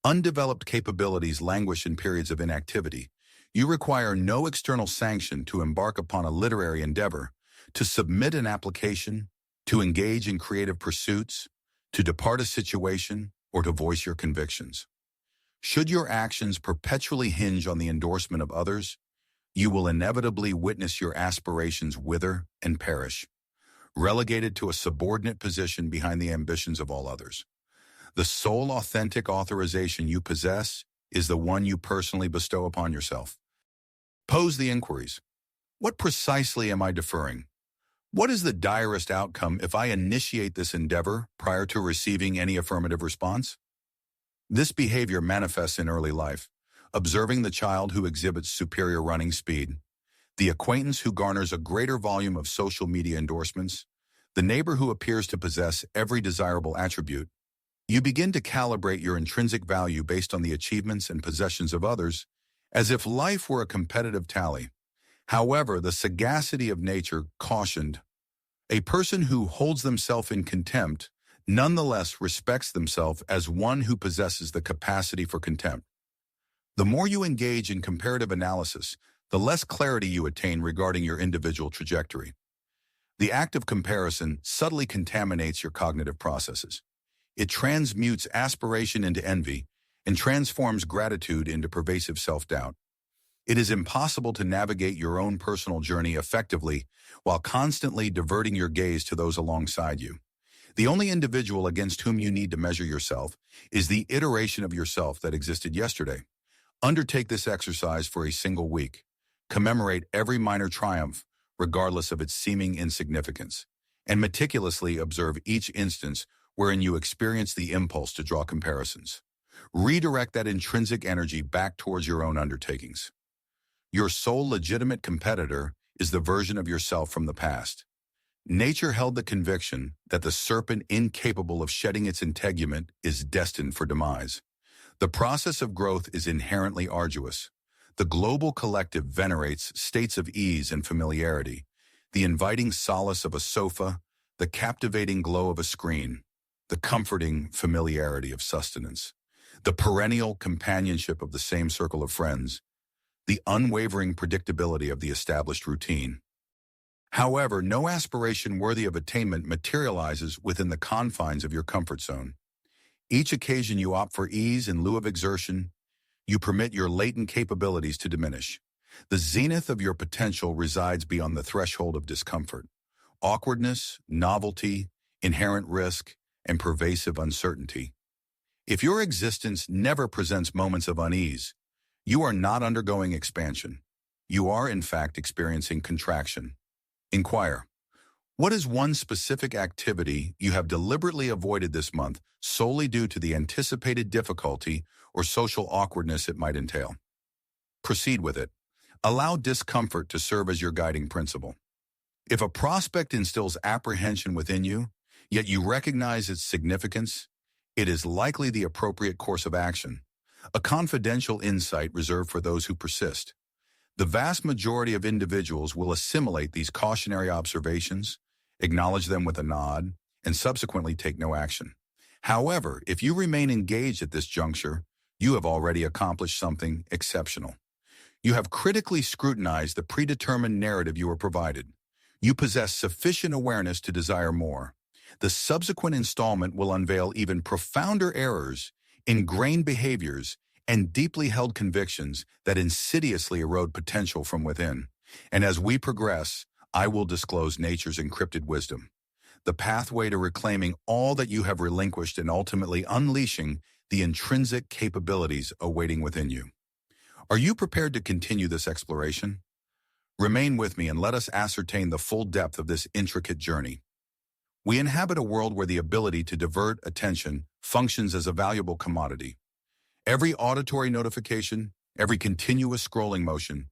Undeveloped capabilities languish in periods of inactivity. You require no external sanction to embark upon a literary endeavor, to submit an application, to engage in creative pursuits, to depart a situation, or to voice your convictions. Should your actions perpetually hinge on the endorsement of others, you will inevitably witness your aspirations wither and perish, relegated to a subordinate position behind the ambitions of all others. The sole authentic authorization you possess is the one you personally bestow upon yourself. Pose the inquiries. What precisely am I deferring? What is the direst outcome if I initiate this endeavor prior to receiving any affirmative response? This behavior manifests in early life, observing the child who exhibits superior running speed, the acquaintance who garners a greater volume of social media endorsements, the neighbor who appears to possess every desirable attribute. You begin to calibrate your intrinsic value based on the achievements and possessions of others, as if life were a competitive tally. However, the sagacity of nature cautioned, a person who holds themselves in contempt nonetheless respects themselves as one who possesses the capacity for contempt. The more you engage in comparative analysis, the less clarity you attain regarding your individual trajectory. The act of comparison subtly contaminates your cognitive processes. It transmutes aspiration into envy and transforms gratitude into pervasive self-doubt. It is impossible to navigate your own personal journey effectively while constantly diverting your gaze to those alongside you. The only individual against whom you need to measure yourself is the iteration of yourself that existed yesterday. Undertake this exercise for a single week. Commemorate every minor triumph, regardless of its seeming insignificance, and meticulously observe each instance wherein you experience the impulse to draw comparisons. Redirect that intrinsic energy back towards your own undertakings. Your sole legitimate competitor is the version of yourself from the past. Nature held the conviction that the serpent incapable of shedding its integument is destined for demise. The process of growth is inherently arduous. The global collective venerates states of ease and familiarity, the inviting solace of a sofa, the captivating glow of a screen, the comforting familiarity of sustenance, the perennial companionship of the same circle of friends, the unwavering predictability of the established routine. However, no aspiration worthy of attainment materializes within the confines of your comfort zone. Each occasion you opt for ease in lieu of exertion, you permit your latent capabilities to diminish. The zenith of your potential resides beyond the threshold of discomfort. Awkwardness, novelty, inherent risk, and pervasive uncertainty. If your existence never presents moments of unease, you are not undergoing expansion. You are, in fact, experiencing contraction. Inquire, what is one specific activity you have deliberately avoided this month solely due to the anticipated difficulty or social awkwardness it might entail? Proceed with it. Allow discomfort to serve as your guiding principle. If a prospect instills apprehension within you, yet you recognize its significance, it is likely the appropriate course of action, a confidential insight reserved for those who persist. The vast majority of individuals will assimilate these cautionary observations, acknowledge them with a nod, and subsequently take no action. However, if you remain engaged at this juncture, you have already accomplished something exceptional. You have critically scrutinized the predetermined narrative you were provided. You possess sufficient awareness to desire more. The subsequent installment will unveil even profounder errors, ingrained behaviors, and deeply held convictions that insidiously erode potential from within. And as we progress, I will disclose nature's encrypted wisdom, the pathway to reclaiming all that you have relinquished and ultimately unleashing the intrinsic capabilities awaiting within you. Are you prepared to continue this exploration? Remain with me and let us ascertain the full depth of this intricate journey. We inhabit a world where the ability to divert attention functions as a valuable commodity. Every auditory notification, every continuous scrolling motion,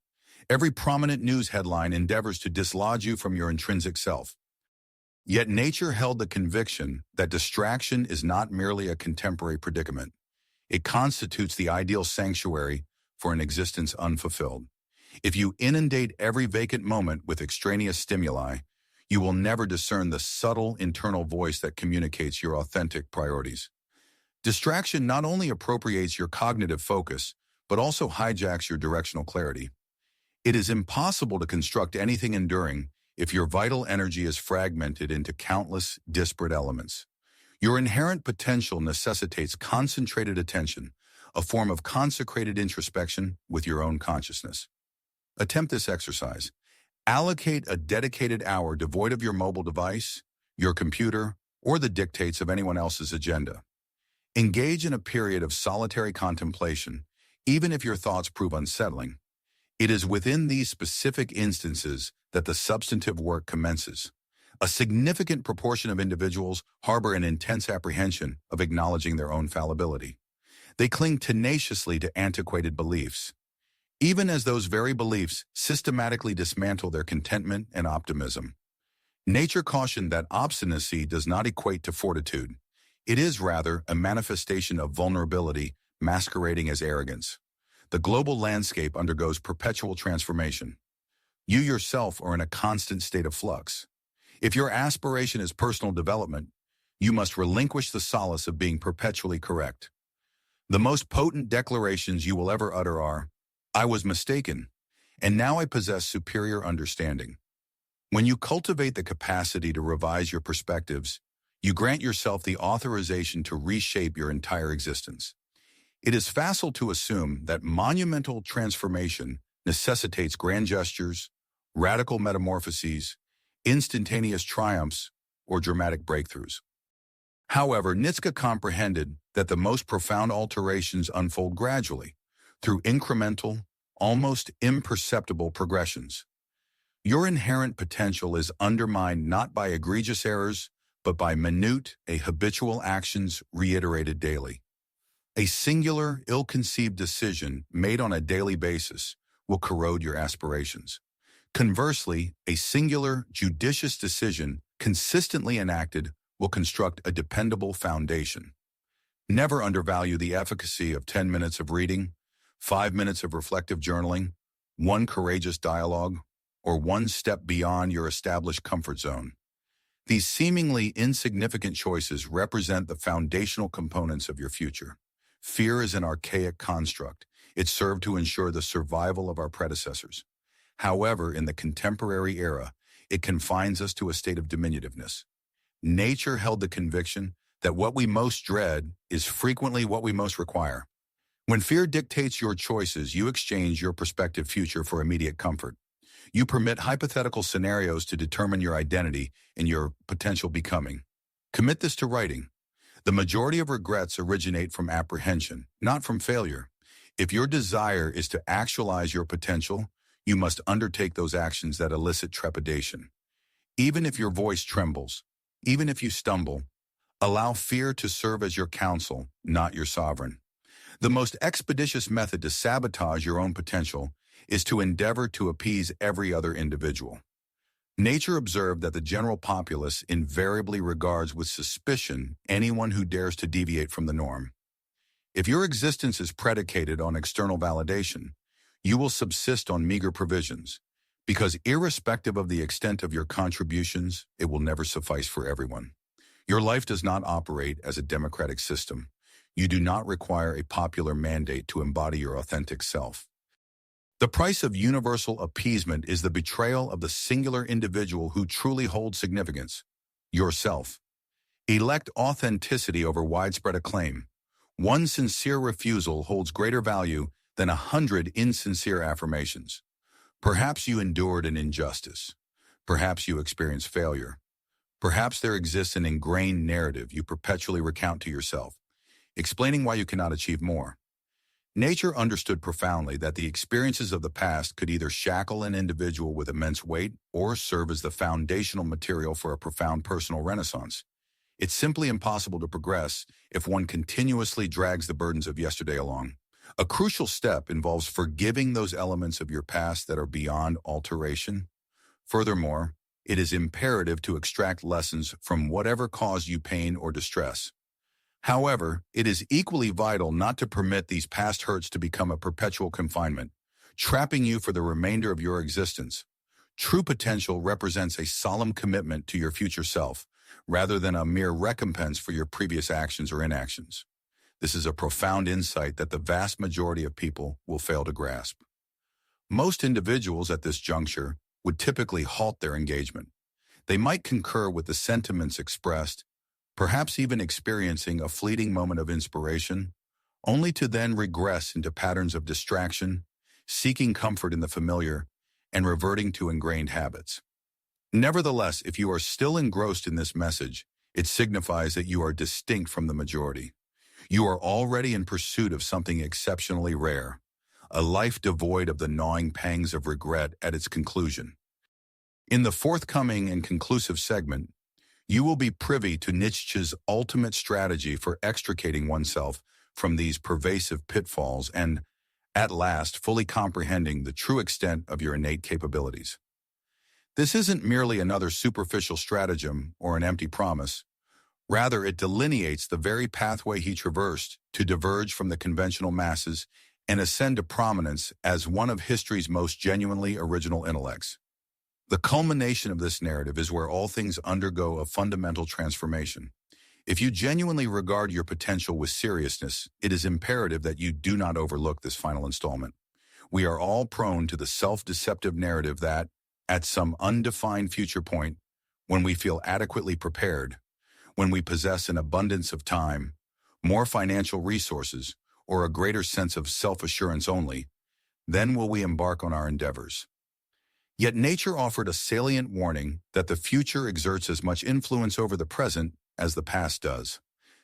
every prominent news headline endeavors to dislodge you from your intrinsic self. Yet nature held the conviction that distraction is not merely a contemporary predicament. It constitutes the ideal sanctuary for an existence unfulfilled. If you inundate every vacant moment with extraneous stimuli, you will never discern the subtle internal voice that communicates your authentic priorities. Distraction not only appropriates your cognitive focus, but also hijacks your directional clarity. It is impossible to construct anything enduring if your vital energy is fragmented into countless disparate elements. Your inherent potential necessitates concentrated attention, a form of consecrated introspection with your own consciousness. Attempt this exercise. Allocate a dedicated hour devoid of your mobile device, your computer, or the dictates of anyone else's agenda. Engage in a period of solitary contemplation, even if your thoughts prove unsettling. It is within these specific instances that the substantive work commences. A significant proportion of individuals harbor an intense apprehension of acknowledging their own fallibility. They cling tenaciously to antiquated beliefs, even as those very beliefs systematically dismantle their contentment and optimism. Nature cautioned that obstinacy does not equate to fortitude. It is rather a manifestation of vulnerability masquerading as arrogance. The global landscape undergoes perpetual transformation. You yourself are in a constant state of flux. If your aspiration is personal development, you must relinquish the solace of being perpetually correct. The most potent declarations you will ever utter are, "I was mistaken, and now I possess superior understanding." When you cultivate the capacity to revise your perspectives, you grant yourself the authorization to reshape your entire existence. It is facile to assume that monumental transformation necessitates grand gestures, radical metamorphoses, instantaneous triumphs, or dramatic breakthroughs. However, Nietzsche comprehended that the most profound alterations unfold gradually, through incremental, almost imperceptible progressions. Your inherent potential is undermined not by egregious errors, but by minute, habitual actions reiterated daily. A singular, ill-conceived decision made on a daily basis will corrode your aspirations. Conversely, a singular, judicious decision consistently enacted will construct a dependable foundation. Never undervalue the efficacy of 10 minutes of reading, 5 minutes of reflective journaling, one courageous dialogue, or one step beyond your established comfort zone. These seemingly insignificant choices represent the foundational components of your future. Fear is an archaic construct. It served to ensure the survival of our predecessors. However, in the contemporary era, it confines us to a state of diminutiveness. Nature held the conviction that what we most dread is frequently what we most require. When fear dictates your choices, you exchange your prospective future for immediate comfort. You permit hypothetical scenarios to determine your identity and your potential becoming. Commit this to writing. The majority of regrets originate from apprehension, not from failure. If your desire is to actualize your potential, you must undertake those actions that elicit trepidation. Even if your voice trembles, even if you stumble, allow fear to serve as your counsel, not your sovereign. The most expeditious method to sabotage your own potential is to endeavor to appease every other individual. Nature observed that the general populace invariably regards with suspicion anyone who dares to deviate from the norm. If your existence is predicated on external validation, you will subsist on meager provisions, because irrespective of the extent of your contributions, it will never suffice for everyone. Your life does not operate as a democratic system. You do not require a popular mandate to embody your authentic self. The price of universal appeasement is the betrayal of the singular individual who truly holds significance, yourself. Elect authenticity over widespread acclaim. One sincere refusal holds greater value than 100 insincere affirmations. Perhaps you endured an injustice. Perhaps you experienced failure. Perhaps there exists an ingrained narrative you perpetually recount to yourself, explaining why you cannot achieve more. Nature understood profoundly that the experiences of the past could either shackle an individual with immense weight or serve as the foundational material for a profound personal renaissance. It's simply impossible to progress if one continuously drags the burdens of yesterday along. A crucial step involves forgiving those elements of your past that are beyond alteration. Furthermore, it is imperative to extract lessons from whatever caused you pain or distress. However, it is equally vital not to permit these past hurts to become a perpetual confinement, trapping you for the remainder of your existence. True potential represents a solemn commitment to your future self, rather than a mere recompense for your previous actions or inactions. This is a profound insight that the vast majority of people will fail to grasp. Most individuals at this juncture would typically halt their engagement. They might concur with the sentiments expressed, perhaps even experiencing a fleeting moment of inspiration, only to then regress into patterns of distraction, seeking comfort in the familiar, and reverting to ingrained habits. Nevertheless, if you are still engrossed in this message, it signifies that you are distinct from the majority. You are already in pursuit of something exceptionally rare, a life devoid of the gnawing pangs of regret at its conclusion. In the forthcoming and conclusive segment, you will be privy to Nietzsche's ultimate strategy for extricating oneself from these pervasive pitfalls and, at last, fully comprehending the true extent of your innate capabilities. This isn't merely another superficial stratagem or an empty promise. Rather, it delineates the very pathway he traversed to diverge from the conventional masses and ascend to prominence as one of history's most genuinely original intellects. The culmination of this narrative is where all things undergo a fundamental transformation. If you genuinely regard your potential with seriousness, it is imperative that you do not overlook this final installment. We are all prone to the self-deceptive narrative that, at some undefined future point, when we feel adequately prepared, when we possess an abundance of time, more financial resources, or a greater sense of self-assurance only, then will we embark on our endeavors. Yet nature offered a salient warning that the future exerts as much influence over the present as the past does.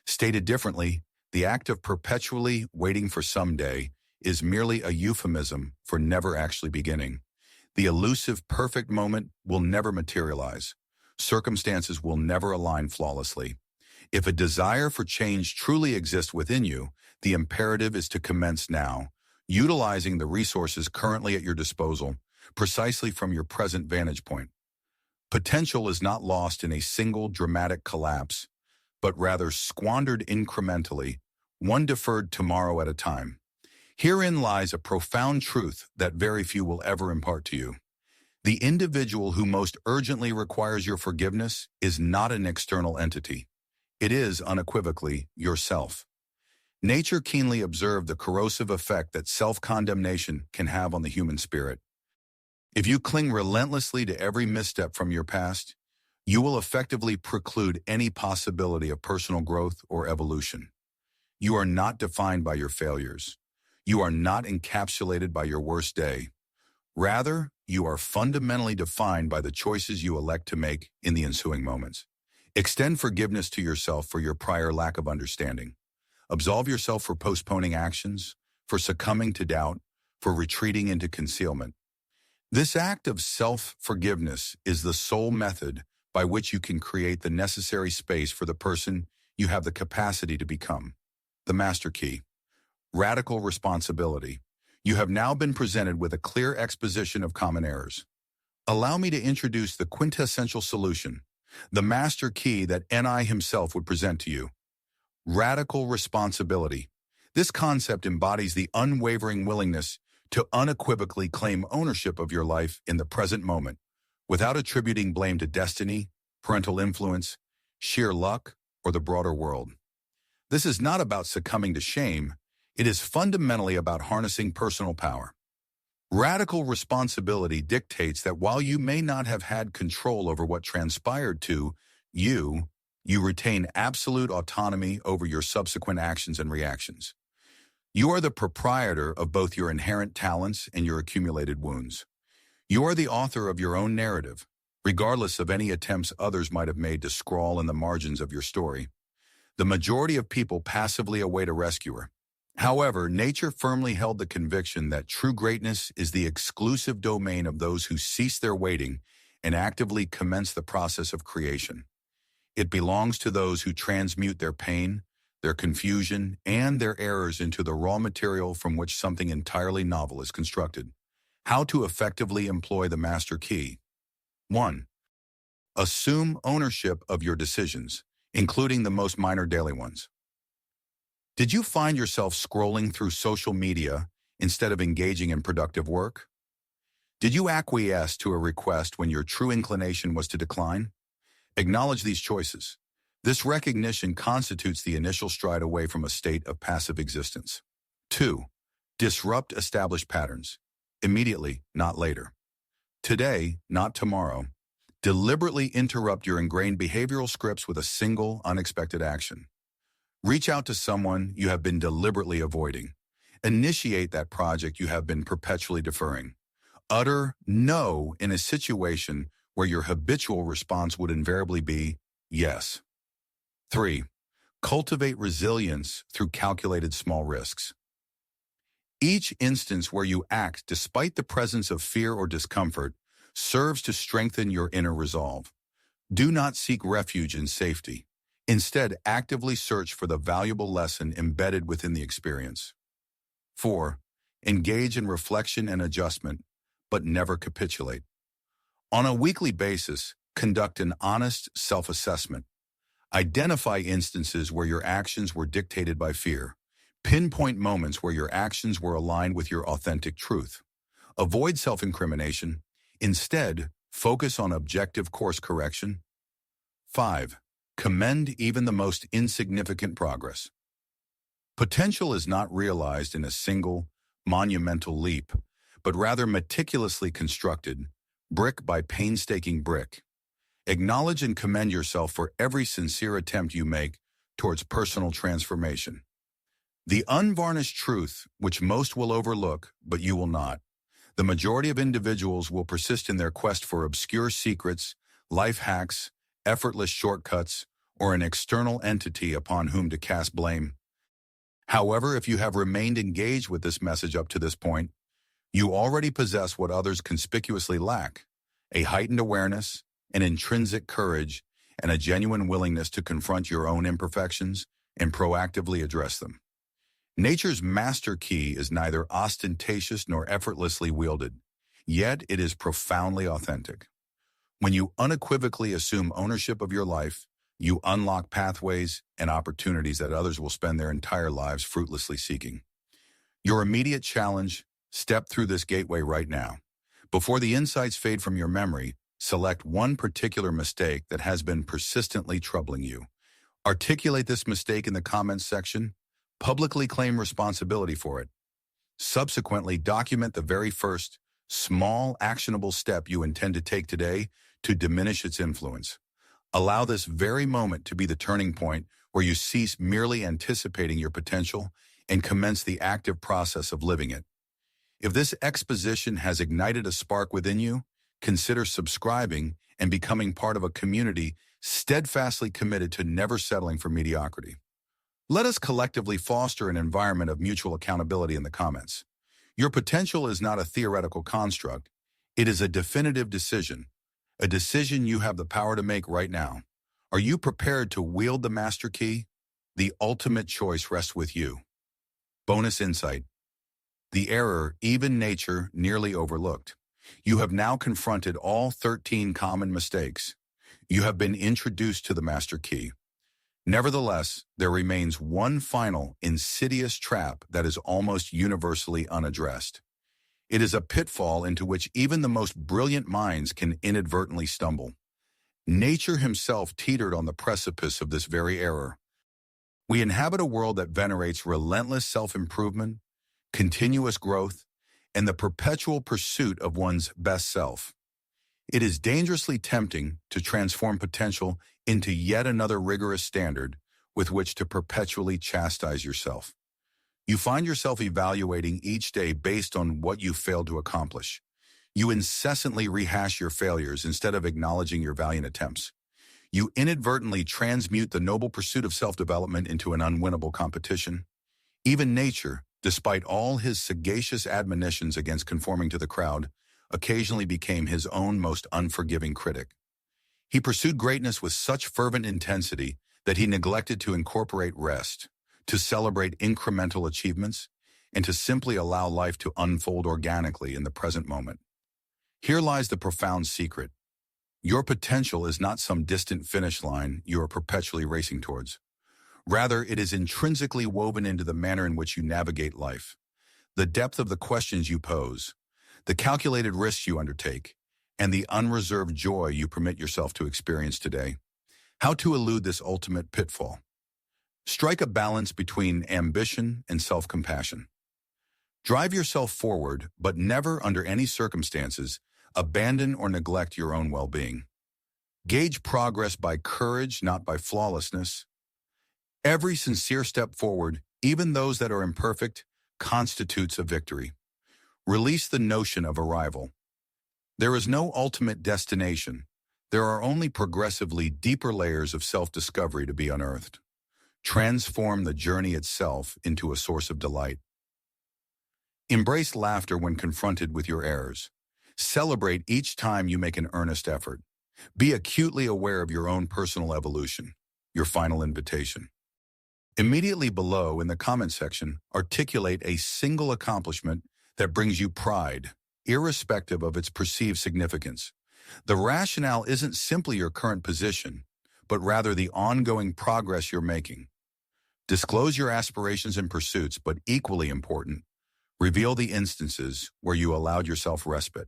Stated differently, the act of perpetually waiting for someday is merely a euphemism for never actually beginning. The elusive perfect moment will never materialize. Circumstances will never align flawlessly. If a desire for change truly exists within you, the imperative is to commence now, utilizing the resources currently at your disposal, precisely from your present vantage point. Potential is not lost in a single dramatic collapse, but rather squandered incrementally, one deferred tomorrow at a time. Herein lies a profound truth that very few will ever impart to you. The individual who most urgently requires your forgiveness is not an external entity. It is, unequivocally, yourself. Nature keenly observed the corrosive effect that self-condemnation can have on the human spirit. If you cling relentlessly to every misstep from your past, you will effectively preclude any possibility of personal growth or evolution. You are not defined by your failures. You are not encapsulated by your worst day. Rather, you are fundamentally defined by the choices you elect to make in the ensuing moments. Extend forgiveness to yourself for your prior lack of understanding. Absolve yourself for postponing actions, for succumbing to doubt, for retreating into concealment. This act of self-forgiveness is the sole method by which you can create the necessary space for the person you have the capacity to become. The master key. Radical responsibility. You have now been presented with a clear exposition of common errors. Allow me to introduce the quintessential solution, the master key that Ni himself would present to you. Radical responsibility. This concept embodies the unwavering willingness to unequivocally claim ownership of your life in the present moment, without attributing blame to destiny, parental influence, sheer luck, or the broader world. This is not about succumbing to shame. It is fundamentally about harnessing personal power. Radical responsibility dictates that while you may not have had control over what transpired to you retain absolute autonomy over your subsequent actions and reactions. You are the proprietor of both your inherent talents and your accumulated wounds. You are the author of your own narrative, regardless of any attempts others might have made to scrawl in the margins of your story. The majority of people passively await a rescuer, However, nature firmly held the conviction that true greatness is the exclusive domain of those who cease their waiting and actively commence the process of creation. It belongs to those who transmute their pain, their confusion, and their errors into the raw material from which something entirely novel is constructed. How to effectively employ the master key. 1. Assume ownership of your decisions, including the most minor daily ones. Did you find yourself scrolling through social media instead of engaging in productive work? Did you acquiesce to a request when your true inclination was to decline? Acknowledge these choices. This recognition constitutes the initial stride away from a state of passive existence. 2. Disrupt established patterns. Immediately, not later. Today, not tomorrow. Deliberately interrupt your ingrained behavioral scripts with a single, unexpected action. Reach out to someone you have been deliberately avoiding. Initiate that project you have been perpetually deferring. Utter no in a situation where your habitual response would invariably be yes. 3. Cultivate resilience through calculated small risks. Each instance where you act despite the presence of fear or discomfort serves to strengthen your inner resolve. Do not seek refuge in safety. Instead, actively search for the valuable lesson embedded within the experience. 4. Engage in reflection and adjustment, but never capitulate. On a weekly basis, conduct an honest self-assessment. Identify instances where your actions were dictated by fear. Pinpoint moments where your actions were aligned with your authentic truth. Avoid self-incrimination. Instead, focus on objective course correction. 5. Commend even the most insignificant progress. Potential is not realized in a single, monumental leap, but rather meticulously constructed, brick by painstaking brick. Acknowledge and commend yourself for every sincere attempt you make towards personal transformation. The unvarnished truth, which most will overlook, but you will not. The majority of individuals will persist in their quest for obscure secrets, life hacks, effortless shortcuts, or an external entity upon whom to cast blame. However, if you have remained engaged with this message up to this point, you already possess what others conspicuously lack: a heightened awareness, an intrinsic courage, and a genuine willingness to confront your own imperfections and proactively address them. Nature's master key is neither ostentatious nor effortlessly wielded, yet it is profoundly authentic. When you unequivocally assume ownership of your life, you unlock pathways and opportunities that others will spend their entire lives fruitlessly seeking. Your immediate challenge: step through this gateway right now. Before the insights fade from your memory, select one particular mistake that has been persistently troubling you. Articulate this mistake in the comments section. Publicly claim responsibility for it. Subsequently, document the very first, small, actionable step you intend to take today to diminish its influence. Allow this very moment to be the turning point where you cease merely anticipating your potential and commence the active process of living it. If this exposition has ignited a spark within you, consider subscribing and becoming part of a community steadfastly committed to never settling for mediocrity. Let us collectively foster an environment of mutual accountability in the comments. Your potential is not a theoretical construct. It is a definitive decision, a decision you have the power to make right now. Are you prepared to wield the master key? The ultimate choice rests with you. Bonus insight. The error even nature nearly overlooked. You have now confronted all 13 common mistakes. You have been introduced to the master key. Nevertheless, there remains one final, insidious trap that is almost universally unaddressed. It is a pitfall into which even the most brilliant minds can inadvertently stumble. Nature himself teetered on the precipice of this very error. We inhabit a world that venerates relentless self-improvement, continuous growth, and the perpetual pursuit of one's best self. It is dangerously tempting to transform potential into yet another rigorous standard with which to perpetually chastise yourself. You find yourself evaluating each day based on what you failed to accomplish. You incessantly rehash your failures instead of acknowledging your valiant attempts. You inadvertently transmute the noble pursuit of self-development into an unwinnable competition. Even nature, despite all his sagacious admonitions against conforming to the crowd, occasionally became his own most unforgiving critic. He pursued greatness with such fervent intensity that he neglected to incorporate rest, to celebrate incremental achievements, and to simply allow life to unfold organically in the present moment. Here lies the profound secret. Your potential is not some distant finish line you are perpetually racing towards. Rather, it is intrinsically woven into the manner in which you navigate life, the depth of the questions you pose, the calculated risks you undertake, and the unreserved joy you permit yourself to experience today. How to elude this ultimate pitfall? Strike a balance between ambition and self-compassion. Drive yourself forward, but never, under any circumstances, abandon or neglect your own well-being. Gauge progress by courage, not by flawlessness. Every sincere step forward, even those that are imperfect, constitutes a victory. Release the notion of arrival. There is no ultimate destination. There are only progressively deeper layers of self-discovery to be unearthed. Transform the journey itself into a source of delight. Embrace laughter when confronted with your errors. Celebrate each time you make an earnest effort. Be acutely aware of your own personal evolution, your final invitation. Immediately below in the comment section, articulate a single accomplishment that brings you pride, irrespective of its perceived significance. The rationale isn't simply your current position, but rather the ongoing progress you're making. Disclose your aspirations and pursuits, but equally important, reveal the instances where you allowed yourself respite.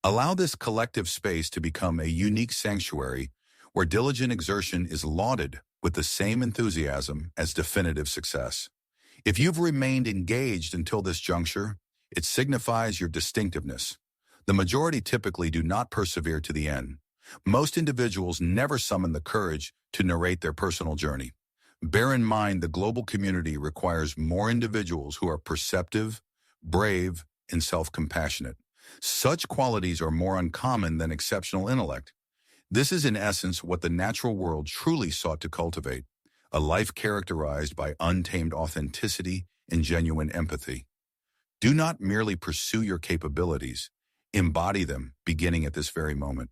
Allow this collective space to become a unique sanctuary where diligent exertion is lauded with the same enthusiasm as definitive success. If you've remained engaged until this juncture, it signifies your distinctiveness. The majority typically do not persevere to the end. Most individuals never summon the courage to narrate their personal journey. Bear in mind the global community requires more individuals who are perceptive, brave, and self-compassionate. Such qualities are more uncommon than exceptional intellect. This is in essence what the natural world truly sought to cultivate, a life characterized by untamed authenticity and genuine empathy. Do not merely pursue your capabilities, embody them beginning at this very moment.